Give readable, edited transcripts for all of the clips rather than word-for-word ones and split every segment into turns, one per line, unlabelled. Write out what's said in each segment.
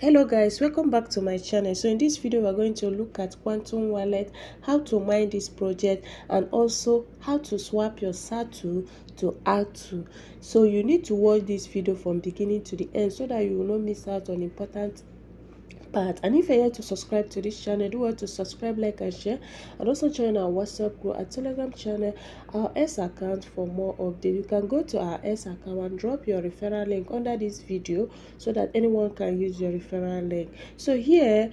Hello guys, welcome back to my channel. So in this video we're going to look at Quantum Wallet, how to mine this project, and also how to swap your Satu to Atu. So you need to watch this video from beginning to the end so that you will not miss out on important part. And if you're here to subscribe to this channel, do want to subscribe, like and share, and also join our WhatsApp group, our Telegram channel, our S account for more updates. You can go to our S account and drop your referral link under this video so that anyone can use your referral link. So here,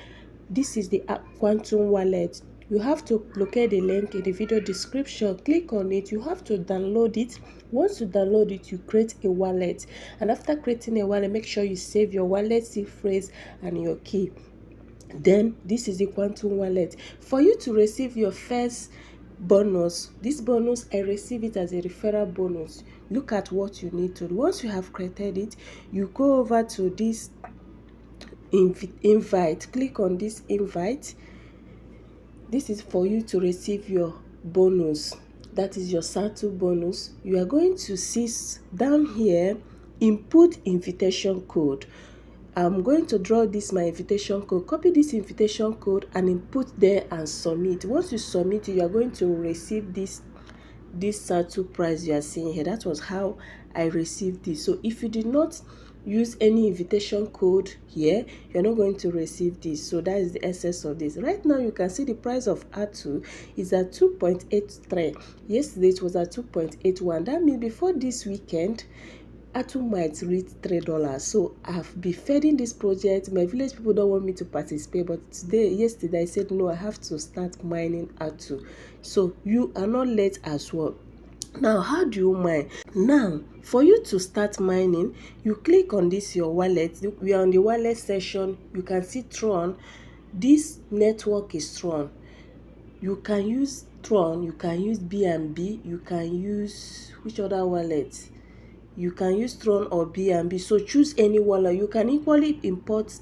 this is the app Quantum Wallet. You have to locate the link in the video description, click on it, you have to download it. Once you download it, you create a wallet, and after creating a wallet, make sure you save your wallet seed phrase and your key. Then this is the Quantum Wallet. For you to receive your first bonus, this bonus, I receive it as a referral bonus. Look at what you need to do. Once you have created it, you go over to this invite, click on this invite. This is for you to receive your bonus, that is your Satu bonus. You are going to see down here, input invitation code. I'm going to draw this my invitation code, copy this invitation code and input there and submit. Once you submit it, you are going to receive this Satu price you are seeing here. That was how I received this. So if you did not use any invitation code here, you're not going to receive this. So that is the essence of this. Right now you can see the price of Atu is at 2.83. Yesterday it was at 2.81. That means before this weekend Atu might reach $3. So I've been feeding this project. My village people don't want me to participate, but yesterday I said no, I have to start mining Atu. So you are not late as well. Now, how do you mine? Now, for you to start mining, you click on this your wallet. We are on the wallet section. You can see Tron. This network is Tron. You can use Tron, you can use BNB, you can use which other wallet? You can use Tron or BNB. So choose any wallet. You can equally import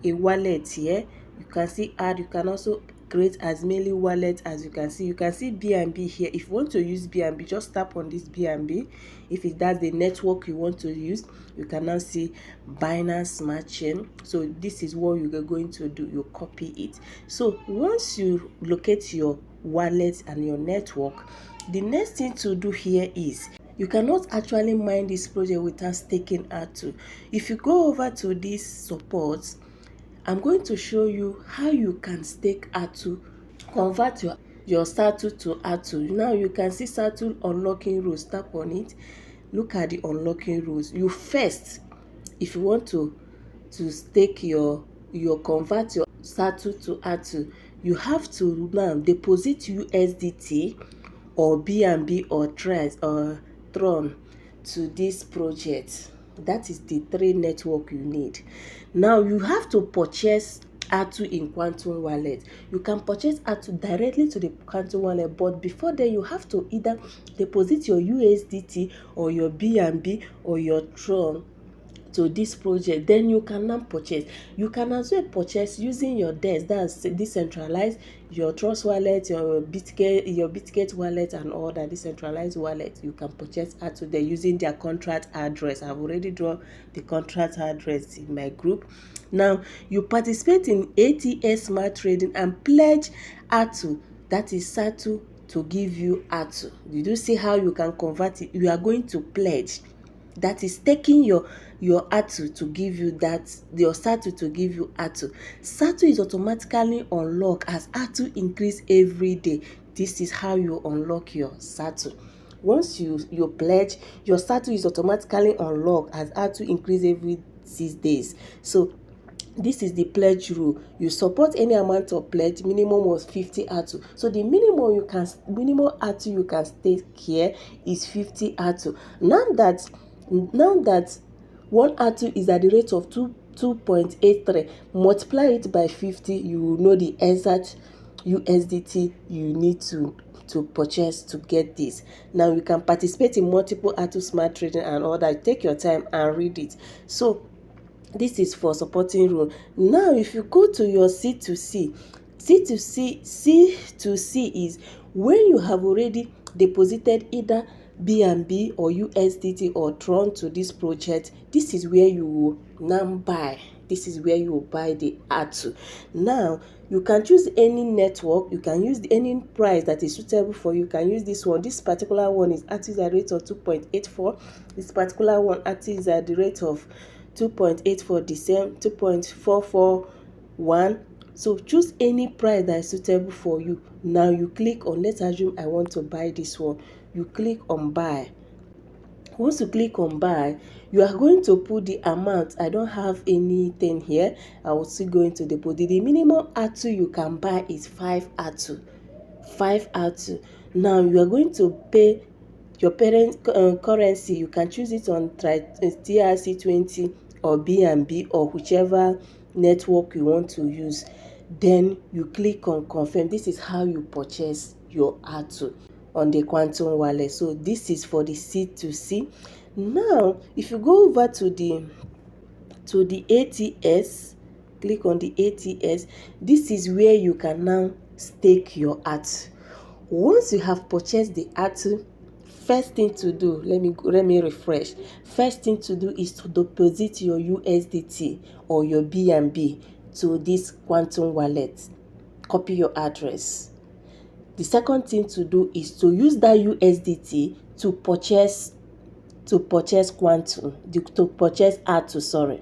a wallet here. You can see add. You can also create as many wallets as you can see. You can see BNB here. If you want to use BNB, just tap on this BNB. If that's the network you want to use, you can now see Binance Smart Chain. So this is what you're going to do. You copy it. So once you locate your wallet and your network, the next thing to do here is you cannot actually mine this project without staking Atu. If you go over to this support, I'm going to show you how you can stake Atu, convert your Satu to Atu. Now you can see Satu unlocking rules. Tap on it. Look at the unlocking rules. You first, if you want to stake your convert your Satu to Atu, you have to now deposit USDT or BNB or Tron to this project. That is the three network you need. Now you have to purchase Atu in Quantum Wallet. You can purchase Atu directly to the Quantum Wallet, but before then you have to either deposit your USDT or your BNB or your Tron to this project. Then you can now purchase. You can as well purchase using your DEX, that's decentralized, your Trust wallet, your Bitget wallet, and all that decentralized wallet. You can purchase Atu there using their contract address. I've already drawn the contract address in my group. Now you participate in ATS Smart Trading and pledge Atu, that is Satu, to give you Atu. Did you see how you can convert it? You are going to pledge. That is taking your Atu to give you that, your Satu to give you Atu. Satu is automatically unlocked as Atu increase every day. This is how you unlock your Satu. Once you pledge, your Satu is automatically unlocked as Atu increase every 6 days. So this is the pledge rule. You support any amount of pledge, minimum was 50 Atu. So the minimum Atu you can stake here is 50 Atu. Now that one Atu is at the rate of 2.83, multiply it by 50, you will know the exact USDT you need to purchase to get this. Now you can participate in multiple Atu smart trading and all that. Take your time and read it. So this is for supporting rule. Now if you go to your C2C is when you have already deposited either BNB or USDT or Tron to this project. This is where you will now buy This is where you will buy the Atu. Now you can choose any network, you can use any price that is suitable for you. You can use this one. This particular one is Atu is at the rate of 2.84. This particular one Atu is at the rate of 2.84, the same 2.441. So choose any price that is suitable for you. Now you click on, let's assume I want to buy this one. You click on buy. Once you click on buy, you are going to put the amount. I don't have anything here. I will still go into the deposit. The minimum Atu you can buy is 5 Atu. 5 Atu. Now you are going to pay your parent currency. You can choose it on TRC20 or BNB or whichever network you want to use. Then you click on confirm. This is how you purchase your Atu on the Quantum wallet. So this is for the C2C. Now if you go over to the ATS, click on the ATS. This is where you can now stake your Atu. Once you have purchased the Atu, first thing to do, let me refresh. First thing to do is to deposit your USDT or your BNB to this Quantum wallet. Copy your address. The second thing to do is to use that USDT to purchase Quantum, to purchase Atu, sorry.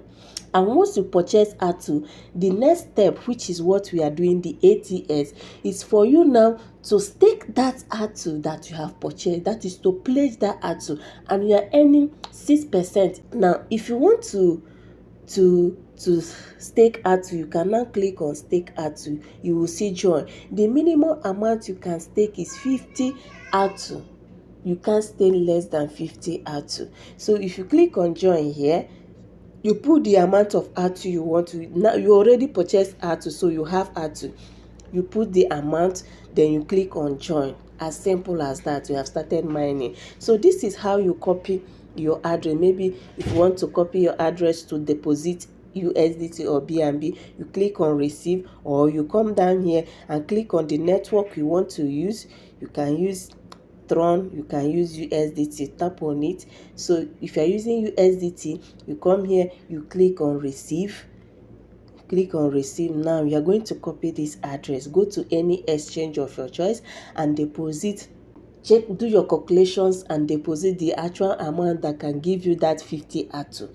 And once you purchase Atu, the next step, which is what we are doing, the ATS, is for you now to stake that Atu that you have purchased. That is to pledge that Atu, and you are earning 6%. Now, if you want to stake Atu, you can now click on stake Atu. You will see join. The minimum amount you can stake is 50 Atu. You can't stake less than 50 Atu. So if you click on join here, you put the amount of Atu you want to. Now you already purchased Atu, so you have Atu. You put the amount, then you click on join. As simple as that. You have started mining. So this is how you copy your address. Maybe if you want to copy your address to deposit USDT or BNB, you click on receive, or you come down here and click on the network you want to use. You can use Tron, you can use USDT, tap on it. So if you are using USDT, you come here, you click on receive. Click on receive. Now you are going to copy this address, go to any exchange of your choice and deposit. Check, do your calculations and deposit the actual amount that can give you that 50 Atu.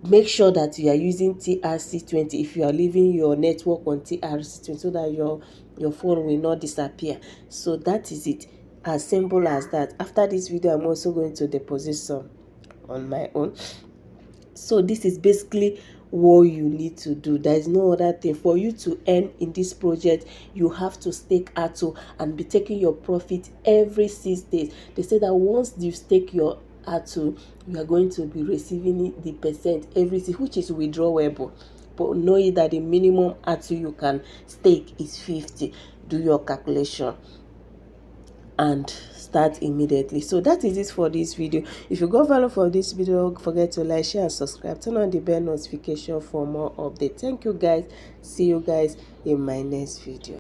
Make sure that you are using TRC20 if you are leaving your network on TRC20, so that your phone will not disappear. So that is it. As simple as that. After this video, I'm also going to deposit some on my own. So this is basically what you need to do. There is no other thing. For you to earn in this project, you have to stake Atu and be taking your profit every 6 days. They say that once you stake your Atu, you are going to be receiving the percent every 6, which is withdrawable. But know that the minimum Atu you can stake is 50. Do your calculation and start immediately. So that is it for this video. If you got value for this video, don't forget to like, share and subscribe. Turn on the bell notification for more updates. Thank you guys. See you guys in my next video.